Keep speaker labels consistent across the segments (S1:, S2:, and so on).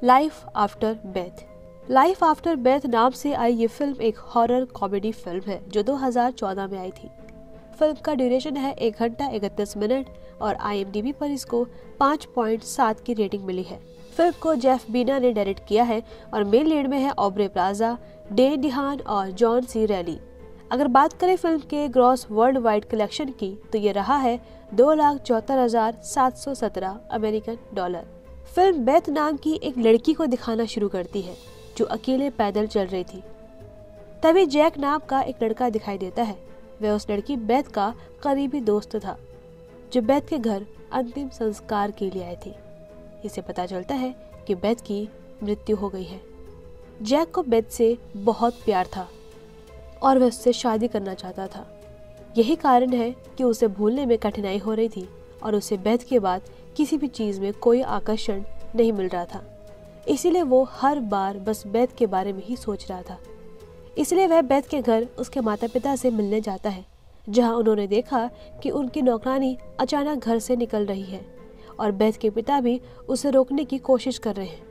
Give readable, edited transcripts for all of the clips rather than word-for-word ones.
S1: Life after Beth. Life after Beth नाम से आई ये फिल्म एक हॉरर कॉमेडी फिल्म है जो 2014 में आई थी। फिल्म का ड्यूरेशन है 1 घंटा 31 मिनट और IMDb पर इसको 5.7 की रेटिंग मिली है। फिल्म को जेफ बीना ने डायरेक्ट किया है और मेन लीड में है ऑब्रे प्लाजा, डेन डिहान और जॉन सी रैली। अगर बात करें फिल्म के ग्रॉस वर्ल्ड वाइड कलेक्शन की तो ये रहा है 2,74,717 अमेरिकन डॉलर। फिल्म बेथ नाम की एक लड़की को दिखाना शुरू करती है जो अकेले पैदल चल रही थी। तभी जैक नाम का एक लड़का दिखाई देता है। वह उस लड़की बेथ का करीबी दोस्त था जो बेथ के घर अंतिम संस्कार के लिए आए थे। इसे पता चलता है कि बेथ की मृत्यु हो गई है। जैक को बेथ से बहुत प्यार था और वह उससे शादी करना चाहता था। यही कारण है कि उसे भूलने में कठिनाई हो रही थी और उसे बेथ के बाद किसी भी चीज में कोई आकर्षण नहीं मिल रहा था। इसीलिए वो हर बार बस बेथ के बारे में ही सोच रहा था। इसलिए वह बेथ के घर उसके माता पिता से मिलने जाता है, जहां उन्होंने देखा कि उनकी नौकरानी अचानक घर से निकल रही है और बेथ के पिता भी उसे रोकने की कोशिश कर रहे हैं,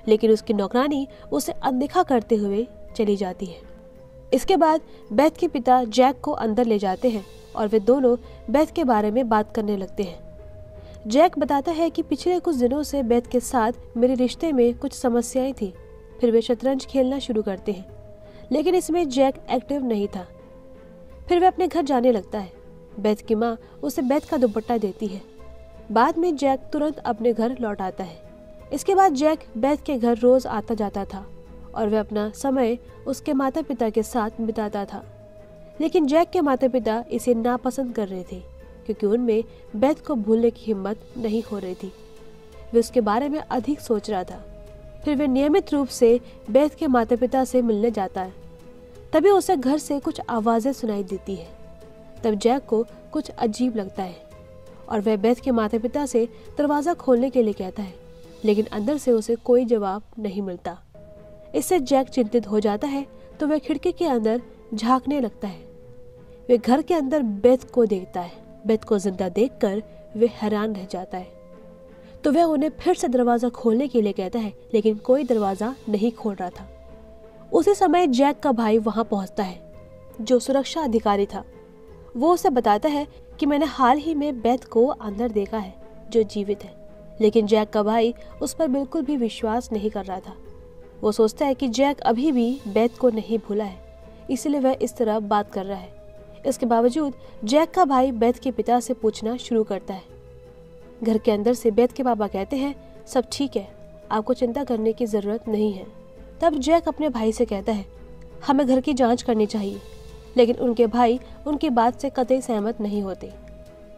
S1: लेकिन उसकी नौकरानी उसे अनदेखा करते हुए चली जाती है। इसके बाद बेथ के पिता जैक को अंदर ले जाते हैं और वे दोनों बेथ के बारे में बात करने लगते हैं। जैक बताता है कि पिछले कुछ दिनों से बेथ के साथ मेरे रिश्ते में कुछ समस्याएं थी। फिर वे शतरंज खेलना शुरू करते हैं, लेकिन इसमें जैक एक्टिव नहीं था। फिर वह अपने घर जाने लगता है। बेथ की माँ उसे बेथ का दुपट्टा देती है। बाद में जैक तुरंत अपने घर लौट आता है। इसके बाद जैक बेथ के घर रोज आता जाता था और वह अपना समय उसके माता पिता के साथ बिताता था। लेकिन जैक के माता पिता इसे नापसंद कर रहे थे क्योंकि उनमें बेथ को भूलने की हिम्मत नहीं हो रही थी। वे उसके बारे में अधिक सोच रहा था। फिर वे नियमित रूप से बेथ के माता पिता से मिलने जाता है। तभी उसे घर से कुछ आवाजें सुनाई देती है। तब जैक को कुछ अजीब लगता है और वह बेथ के माता पिता से दरवाजा खोलने के लिए कहता है, लेकिन अंदर से उसे कोई जवाब नहीं मिलता। इससे जैक चिंतित हो जाता है तो वह खिड़की के अंदर झांकने लगता है। वे घर के अंदर बेथ को देखता है। बेथ को जिंदा देखकर वे हैरान रह जाता है तो वह उन्हें फिर से दरवाजा खोलने के लिए कहता है, लेकिन कोई दरवाजा नहीं खोल रहा था। उसी समय जैक का भाई वहां पहुंचता है जो सुरक्षा अधिकारी था। वो उसे बताता है कि मैंने हाल ही में बेथ को अंदर देखा है जो जीवित है। लेकिन जैक का भाई उस पर बिल्कुल भी विश्वास नहीं कर रहा था। वो सोचता है कि जैक अभी भी बेथ को नहीं भूला है, इसलिए वह इस तरह बात कर रहा है। इसके बावजूद जैक का भाई बेथ के पिता से पूछना शुरू करता है। घर के अंदर से बेथ के पापा कहते हैं, सब ठीक है, आपको चिंता करने की जरूरत नहीं है। तब जैक अपने भाई से कहता है, हमें घर की जांच करनी चाहिए। लेकिन उनके भाई उनकी बात से कतई सहमत नहीं होते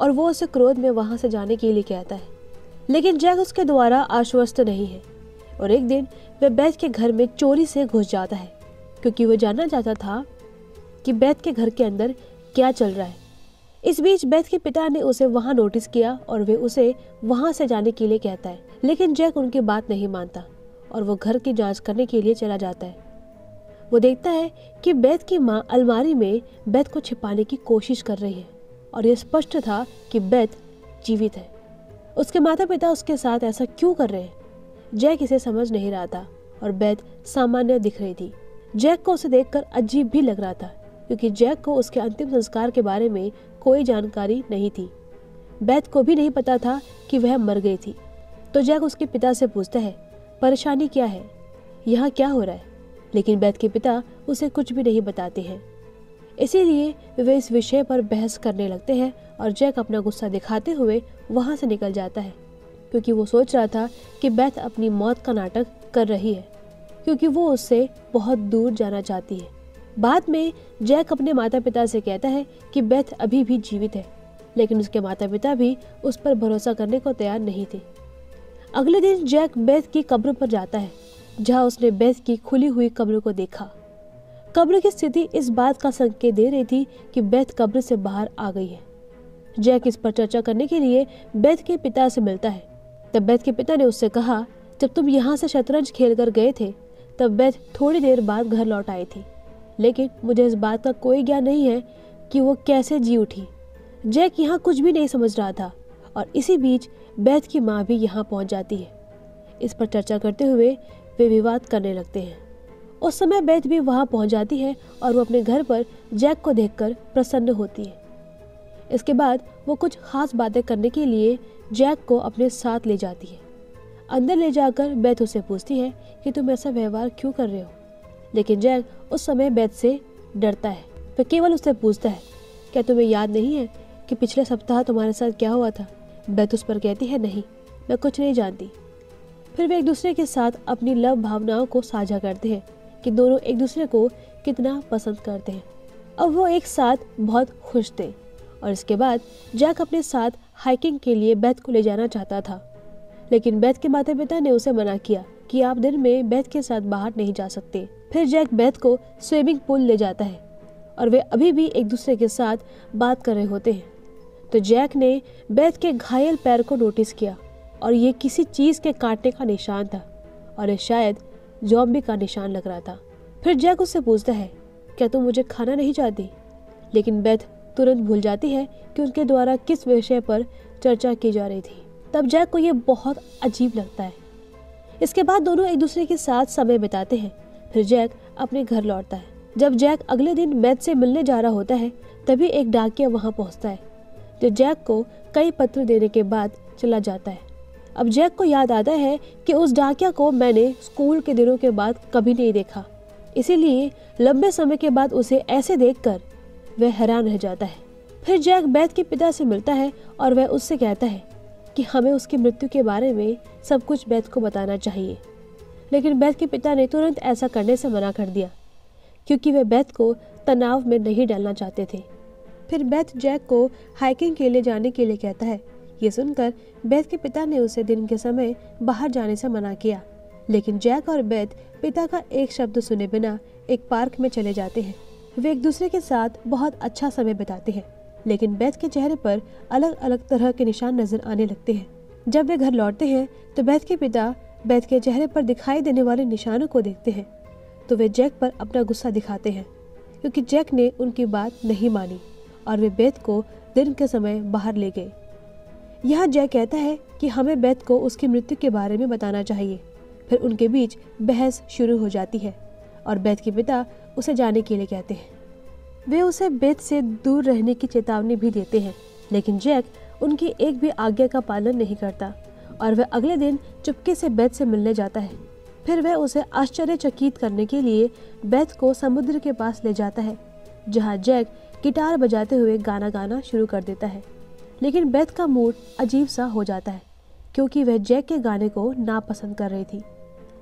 S1: और वो उसे क्रोध में वहां से जाने के लिए कहता है। लेकिन जैक उसके द्वारा आश्वस्त नहीं है और एक दिन वह बेथ के घर में चोरी से घुस जाता है क्योंकि वह जानना चाहता था कि बेथ के घर के अंदर क्या चल रहा है। इस बीच बेथ के पिता ने उसे वहां नोटिस किया और वे उसे वहां से जाने के लिए कहता है, लेकिन जैक उनकी बात नहीं मानता और वो घर की जांच करने के लिए चला जाता है। वो देखता है कि बेथ की माँ अलमारी में बेथ को छिपाने की कोशिश कर रही है और यह स्पष्ट था कि बेथ जीवित है। उसके माता पिता उसके साथ ऐसा क्यों कर रहे हैं? जैक इसे समझ नहीं रहा था और बेथ सामान्य दिख रही थी। जैक को उसे देखकर अजीब भी लग रहा था क्योंकि जैक को उसके अंतिम संस्कार के बारे में कोई जानकारी नहीं थी। बेथ को भी नहीं पता था कि वह मर गई थी। तो जैक उसके पिता से पूछता है, परेशानी क्या है, यहाँ क्या हो रहा है? लेकिन बेथ के पिता उसे कुछ भी नहीं बताते हैं। इसीलिए वे इस विषय पर बहस करने लगते हैं और जैक अपना गुस्सा दिखाते हुए वहां से निकल जाता है क्योंकि वो सोच रहा था कि बेथ अपनी मौत का नाटक कर रही है क्योंकि वो उससे बहुत दूर जाना चाहती है। बाद में जैक अपने माता पिता से कहता है कि बेथ अभी भी जीवित है, लेकिन उसके माता पिता भी उस पर भरोसा करने को तैयार नहीं थे। अगले दिन जैक बेथ की कब्र पर जाता है जहां उसने बेथ की खुली हुई कब्र को देखा। कब्र की स्थिति इस बात का संकेत दे रही थी कि बेथ कब्र से बाहर आ गई है। जैक इस पर चर्चा करने के लिए बेथ के पिता से मिलता है। तब बेथ के पिता ने उससे कहा, जब तुम यहाँ से शतरंज खेलकर गए थे तब बेथ थोड़ी देर बाद घर लौट आई थी, लेकिन मुझे इस बात का कोई ज्ञान नहीं है कि वो कैसे जी उठी। जैक यहाँ कुछ भी नहीं समझ रहा था और इसी बीच बेथ की माँ भी यहाँ पहुँच जाती है। इस पर चर्चा करते हुए वे विवाद करने लगते हैं। उस समय बेथ भी वहां पहुंच जाती है और वो अपने घर पर जैक को देखकर प्रसन्न होती है। इसके बाद वो कुछ खास बातें करने के लिए जैक को अपने साथ ले जाती है। अंदर ले जाकर बेथ उसे पूछती है कि तुम ऐसा व्यवहार क्यों कर रहे हो, लेकिन जैक उस समय बेथ से डरता है। वह केवल उससे पूछता है, क्या तुम्हें याद नहीं है कि पिछले सप्ताह तुम्हारे साथ क्या हुआ था? बेथ उस पर कहती है, नहीं, मैं कुछ नहीं जानती। फिर वे एक दूसरे के साथ अपनी लव भावनाओं को साझा करते हैं कि दोनों एक दूसरे को कितना पसंद करते हैं। अब वो एक साथ बहुत खुश थे और इसके बाद जैक अपने साथ हाइकिंग के लिए बेथ को ले जाना चाहता था, लेकिन बेथ के माता पिता ने उसे मना किया कि आप दिन में बेथ के साथ बाहर नहीं जा सकते। फिर जैक बेथ को स्विमिंग पूल ले जाता है और वे अभी भी एक दूसरे के साथ बात कर रहे होते हैं। तो जैक ने बेथ के घायल पैर को नोटिस किया और ये किसी चीज के काटने का निशान था और ये शायद ज़ॉम्बी का निशान लग रहा था। फिर जैक उससे पूछता है, क्या तुम मुझे खाना नहीं चाहती? लेकिन बेथ तुरंत भूल जाती है कि उनके द्वारा किस विषय पर चर्चा की जा रही थी। तब जैक को ये बहुत अजीब लगता है। इसके बाद दोनों एक दूसरे के साथ समय बिताते हैं। फिर जैक अपने घर लौटता है। जब जैक अगले दिन बेथ से मिलने जा रहा होता है, तभी एक डाकिया वहां पहुंचता है, जो जैक को कई पत्र देने के बाद चला जाता है। अब जैक को याद आता है कि उस डाकिया को मैंने स्कूल के दिनों के बाद कभी नहीं देखा, इसीलिए लंबे समय के बाद उसे ऐसे देखकर वह हैरान रह जाता है। फिर जैक बेथ के पिता से मिलता है और वह उससे कहता है कि हमें उसकी मृत्यु के बारे में सब कुछ बेथ को बताना चाहिए, लेकिन बेथ के पिता ने तुरंत ऐसा करने से मना कर दिया क्योंकि वे बेथ को तनाव में नहीं डालना चाहते थे। फिर बेथ जैक को हाइकिंग के लिए जाने के लिए कहता है। ये सुनकर बेथ के पिता ने उसे दिन के समय बाहर जाने से मना किया, लेकिन जैक और बेथ पिता का एक शब्द सुने बिना एक पार्क में चले जाते हैं। वे एक दूसरे के साथ बहुत अच्छा समय बिताते हैं, लेकिन बेथ के चेहरे पर अलग अलग तरह के निशान नजर आने लगते हैं। जब वे घर लौटते हैं तो बेथ के पिता बेथ के चेहरे पर दिखाई देने वाले निशानों को देखते हैं, तो वे जैक पर अपना गुस्सा दिखाते हैं क्योंकि जैक ने उनकी बात नहीं मानी और वे बेथ को दिन के समय बाहर ले गए। यहाँ जैक कहता है कि हमें बेथ को उसकी मृत्यु के बारे में बताना चाहिए। फिर उनके बीच बहस शुरू हो जाती है और बेथ के पिता उसे जाने के लिए कहते हैं। वे उसे बेथ से दूर रहने की चेतावनी भी देते हैं, लेकिन जैक उनकी एक भी आज्ञा का पालन नहीं करता और वह अगले दिन चुपके से बेथ से मिलने जाता है। फिर वह उसे आश्चर्यचकित करने के लिए बेथ को समुद्र के पास ले जाता है, जहाँ जैक गिटार बजाते हुए गाना गाना शुरू कर देता है। लेकिन बेथ का मूड अजीब सा हो जाता है क्योंकि वह जैक के गाने को नापसंद कर रही थी।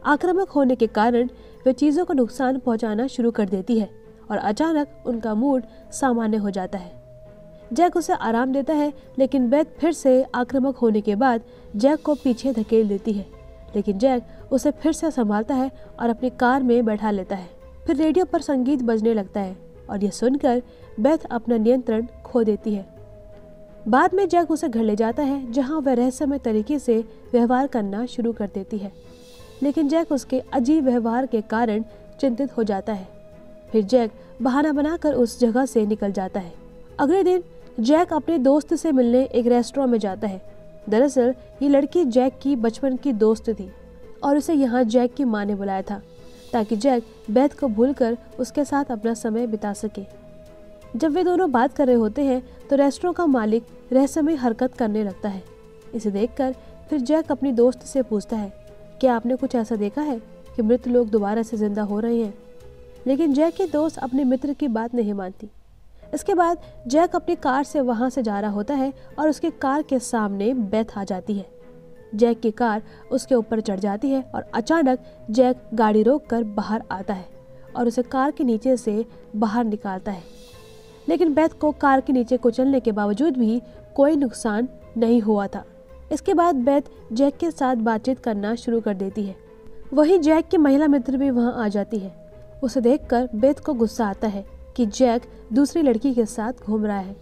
S1: आक्रामक होने के कारण वह चीज़ों को नुकसान पहुंचाना शुरू कर देती है और अचानक उनका मूड सामान्य हो जाता है। जैक उसे आराम देता है, लेकिन बेथ फिर से आक्रामक होने के बाद जैक को पीछे धकेल देती है, लेकिन जैक उसे फिर से संभालता है और अपनी कार में बैठा लेता है। फिर रेडियो पर संगीत बजने लगता है और यह सुनकर बेथ अपना नियंत्रण खो देती है। बाद में जैक उसे घर ले जाता है, जहां वह रहस्यमय तरीके से व्यवहार करना शुरू कर देती है, लेकिन जैक उसके अजीब व्यवहार के कारण चिंतित हो जाता है। फिर जैक बहाना बनाकर उस जगह से निकल जाता है। अगले दिन जैक अपने दोस्त से मिलने एक रेस्टोरेंट में जाता है। दरअसल ये लड़की जैक की बचपन की दोस्त थी और उसे यहाँ जैक की माँ ने बुलाया था ताकि जैक बेथ को भूलकर उसके साथ अपना समय बिता सके। जब वे दोनों बात कर रहे होते हैं तो रेस्टोरेंट का मालिक रहस्यमय हरकत करने लगता है। इसे देखकर फिर जैक अपनी दोस्त से पूछता है, क्या आपने कुछ ऐसा देखा है कि मृत लोग दोबारा से जिंदा हो रहे हैं? लेकिन जैक की दोस्त अपने मित्र की बात नहीं मानती। इसके बाद जैक अपनी कार से वहां से जा रहा होता है और उसकी कार के सामने बेथ आ जाती है। जैक की कार उसके ऊपर चढ़ जाती है और अचानक जैक गाड़ी रोककर बाहर आता है और उसे कार के नीचे से बाहर निकालता है, लेकिन बेथ को कार के नीचे कुचलने के बावजूद भी कोई नुकसान नहीं हुआ था। इसके बाद बेथ जैक के साथ बातचीत करना शुरू कर देती है। वहीं जैक की महिला मित्र भी वहां आ जाती है। उसे देखकर बेथ को गुस्सा आता है कि जैक दूसरी लड़की के साथ घूम रहा है,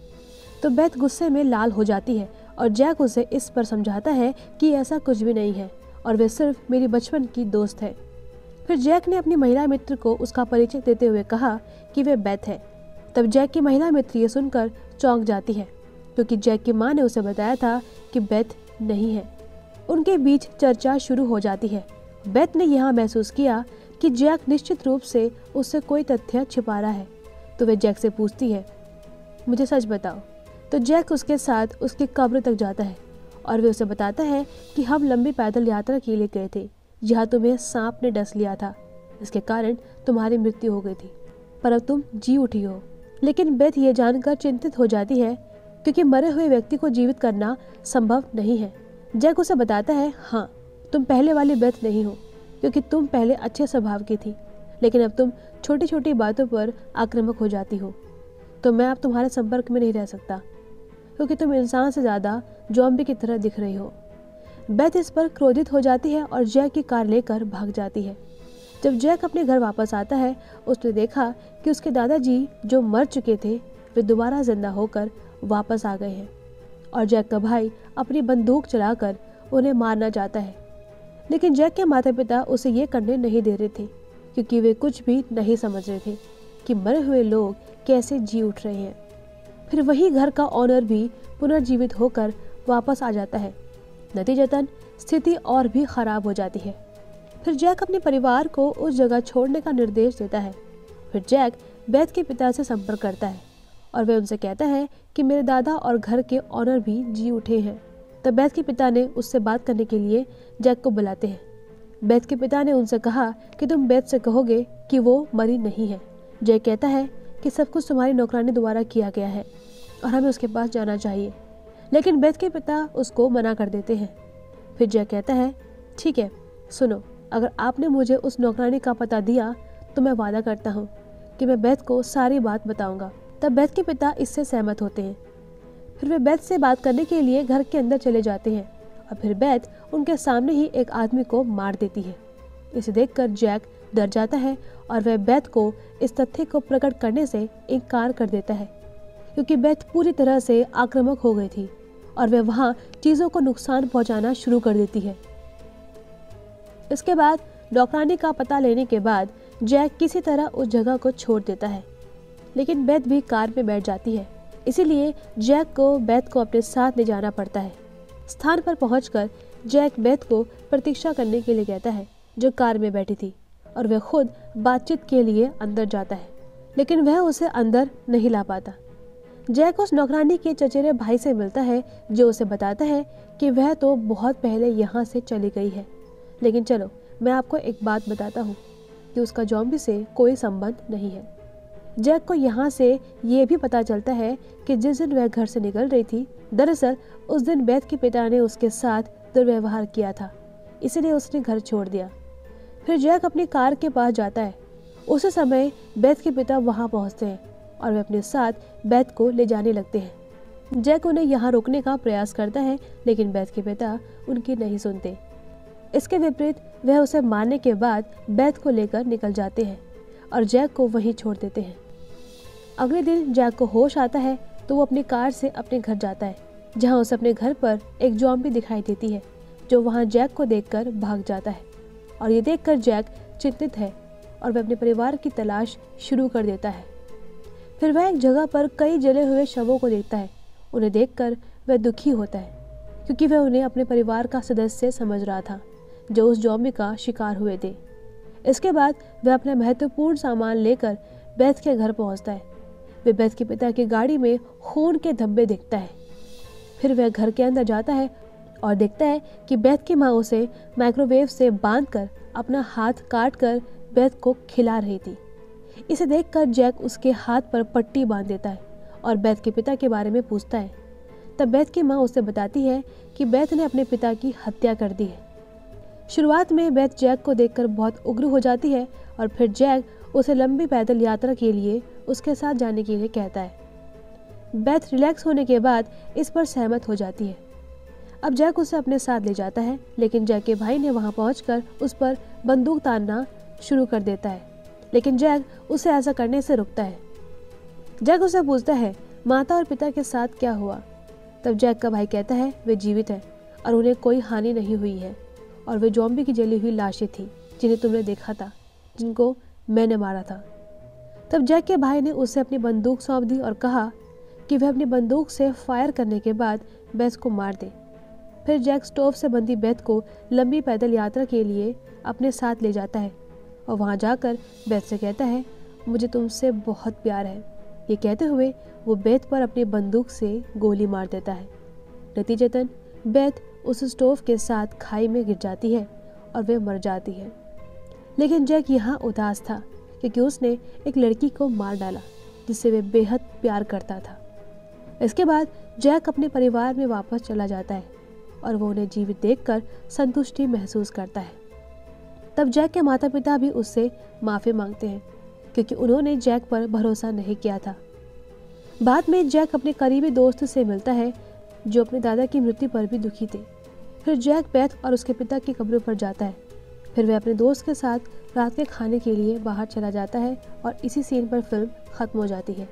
S1: तो बेथ गुस्से में लाल हो जाती है और जैक उसे इस पर समझाता है कि ऐसा कुछ भी नहीं है और वे सिर्फ मेरी बचपन की दोस्त है। फिर जैक ने अपनी महिला मित्र को उसका परिचय देते हुए कहा कि वे बेथ है। तब जैक की महिला मित्र ये सुनकर चौंक जाती है क्योंकि जैक की माँ ने उसे बताया था कि बेथ नहीं है। उनके बीच चर्चा शुरू हो जाती है। बेथ ने यहाँ महसूस किया कि जैक निश्चित रूप से उससे कोई तथ्य छिपा रहा है, तो वे जैक से पूछती है, मुझे सच बताओ। तो जैक उसके साथ उसकी कब्र तक जाता है और वे उसे बताता है कि हम लंबी पैदल यात्रा के लिए गए थे, जहाँ तुम्हें सांप ने डस लिया था। इसके कारण तुम्हारी मृत्यु हो गई थी, पर अब तुम जी उठी हो। लेकिन बेथ ये जानकर चिंतित हो जाती है, क्योंकि मरे हुए व्यक्ति को जीवित करना संभव नहीं है। जैक उसे बताता है, हाँ, तुम पहले वाली बेथ नहीं हो, क्योंकि तुम पहले अच्छे स्वभाव की थी, लेकिन अब तुम छोटी छोटी बातों पर आक्रामक हो जाती हो। तो मैं अब तुम्हारे संपर्क में नहीं रह सकता, क्योंकि तुम इंसान से ज़्यादा ज़ॉम्बी की तरह दिख रही हो। बेथ इस पर क्रोधित हो जाती है और जैक की कार लेकर भाग जाती है। जब जैक अपने घर वापस आता है, उसने देखा कि उसके दादाजी जो मर चुके थे, वे दोबारा जिंदा होकर वापस आ गए हैं और जैक का भाई अपनी बंदूक चलाकर उन्हें मारना चाहता है। लेकिन जैक के माता पिता उसे ये करने नहीं दे रहे थे, क्योंकि वे कुछ भी नहीं समझ रहे थे कि मरे हुए लोग कैसे जी उठ रहे हैं। फिर वही घर का ऑनर भी पुनर्जीवित होकर वापस आ जाता है। नतीजतन स्थिति और भी खराब हो जाती है। फिर जैक अपने परिवार को उस जगह छोड़ने का निर्देश देता है। फिर जैक बेथ के पिता से संपर्क करता है और वह उनसे कहता है कि मेरे दादा और घर के ऑनर भी जी उठे हैं। तब बेथ के पिता ने उससे बात करने के लिए जैक को बुलाते हैं। बेथ के पिता ने उनसे कहा कि तुम बेथ से कहोगे कि वो मरी नहीं है। जैक कहता है कि सब कुछ तुम्हारी नौकरानी द्वारा किया गया है और हमें उसके पास जाना चाहिए, लेकिन बेथ के पिता उसको मना कर देते हैं। फिर जैक कहता है, ठीक है, सुनो, अगर आपने मुझे उस नौकरानी का पता दिया तो मैं वादा करता हूँ कि मैं बेथ को सारी बात बताऊंगा। तब बेथ के पिता इससे सहमत होते हैं। फिर वे बेथ से बात करने के लिए घर के अंदर चले जाते हैं और फिर बेथ उनके सामने ही एक आदमी को मार देती है। इसे देखकर जैक डर जाता है और वह बेथ को इस तथ्य को प्रकट करने से इनकार कर देता है, क्योंकि बेथ पूरी तरह से आक्रामक हो गई थी और वह वहाँ चीज़ों को नुकसान पहुँचाना शुरू कर देती है। इसके बाद नौकरानी का पता लेने के बाद जैक किसी तरह उस जगह को छोड़ देता है, लेकिन बेथ भी कार में बैठ जाती है। इसीलिए जैक को बेथ को अपने साथ ले जाना पड़ता है। स्थान पर पहुंचकर जैक बेथ को प्रतीक्षा करने के लिए कहता है, जो कार में बैठी थी, और वह खुद बातचीत के लिए अंदर जाता है, लेकिन वह उसे अंदर नहीं ला पाता। जैक उस नौकरानी के चचेरे भाई से मिलता है, जो उसे बताता है कि वह तो बहुत पहले यहाँ से चली गई है, लेकिन चलो मैं आपको एक बात बताता हूँ कि उसका ज़ॉम्बी से कोई संबंध नहीं है। जैक को यहाँ से ये भी पता चलता है कि जिस दिन वह घर से निकल रही थी, दरअसल उस दिन बेथ के पिता ने उसके साथ दुर्व्यवहार किया था, इसलिए उसने घर छोड़ दिया। फिर जैक अपनी कार के पास जाता है। उसी समय बेथ के पिता वहाँ पहुँचते हैं और वे अपने साथ बेथ को ले जाने लगते हैं। जैक उन्हें यहाँ रोकने का प्रयास करता है, लेकिन बेथ के पिता उनकी नहीं सुनते। इसके विपरीत वह उसे मारने के बाद बेथ को लेकर निकल जाते हैं और जैक को वहीं छोड़ देते हैं। अगले दिन जैक को होश आता है तो वो अपनी कार से अपने घर जाता है, जहां उसे अपने घर पर एक ज़ॉम्बी दिखाई देती है, जो वहां जैक को देखकर भाग जाता है। और ये देखकर जैक चिंतित है और वह अपने परिवार की तलाश शुरू कर देता है। फिर वह एक जगह पर कई जले हुए शवों को देखता है। उन्हें देखकर वह दुखी होता है, क्योंकि वह उन्हें अपने परिवार का सदस्य समझ रहा था जो उस ज़ॉम्बी का शिकार हुए थे। इसके बाद वह अपना महत्वपूर्ण सामान लेकर बेथ के घर पहुंचता है। वह बेथ के पिता की गाड़ी में खून के धब्बे देखता है। फिर वह घर के अंदर जाता है और देखता है कि बेथ की माँ उसे माइक्रोवेव से बांधकर अपना हाथ काट कर बेथ को खिला रही थी। इसे देखकर जैक उसके हाथ पर पट्टी बांध देता है और बेथ के पिता के बारे में पूछता है। तब बेथ की माँ उसे बताती है कि बेथ ने अपने पिता की हत्या कर दी है। शुरुआत में बेथ जैक को देखकर बहुत उग्र हो जाती है और फिर जैक उसे लंबी पैदल यात्रा के लिए उसके साथ जाने के लिए कहता है। बेथ रिलैक्स होने के बाद इस पर सहमत हो जाती है। अब जैक उसे अपने साथ ले जाता है, लेकिन जैक के भाई ने वहां पहुंचकर उस पर बंदूक तानना शुरू कर देता है, लेकिन जैक उसे ऐसा करने से रोकता है। जैक उसे पूछता है, माता और पिता के साथ क्या हुआ? तब जैक का भाई कहता है, वे जीवित हैं और उन्हें कोई हानि नहीं हुई है और वे ज़ॉम्बी की जली हुई लाशें थी जिन्हें तुमने देखा था, जिनको मैंने मारा था। तब जैक के भाई ने उसे अपनी बंदूक सौंप दी और कहा कि वह अपनी बंदूक से फायर करने के बाद बेथ को मार दे। फिर जैक स्टोव से बंधी बेथ को लंबी पैदल यात्रा के लिए अपने साथ ले जाता है और वहाँ जाकर बेथ से कहता है, मुझे तुमसे बहुत प्यार है। ये कहते हुए वो बेथ पर अपनी बंदूक से गोली मार देता है। नतीजतन बेथ उस स्टोव के साथ खाई में गिर जाती है और वे मर जाती है। लेकिन जैक यहाँ उदास था क्योंकि उसने एक लड़की को मार डाला जिससे वे बेहद प्यार करता था। इसके बाद जैक अपने परिवार में वापस चला जाता है और वो उन्हें जीवित देखकर संतुष्टि महसूस करता है। तब जैक के माता पिता भी उससे माफ़ी मांगते हैं क्योंकि उन्होंने जैक पर भरोसा नहीं किया था। बाद में जैक अपने करीबी दोस्त से मिलता है जो अपने दादा की मृत्यु पर भी दुखी थे। फिर जैक बेथ और उसके पिता की कब्र पर जाता है। फिर वह अपने दोस्त के साथ रात के खाने के लिए बाहर चला जाता है और इसी सीन पर फिल्म खत्म हो जाती है।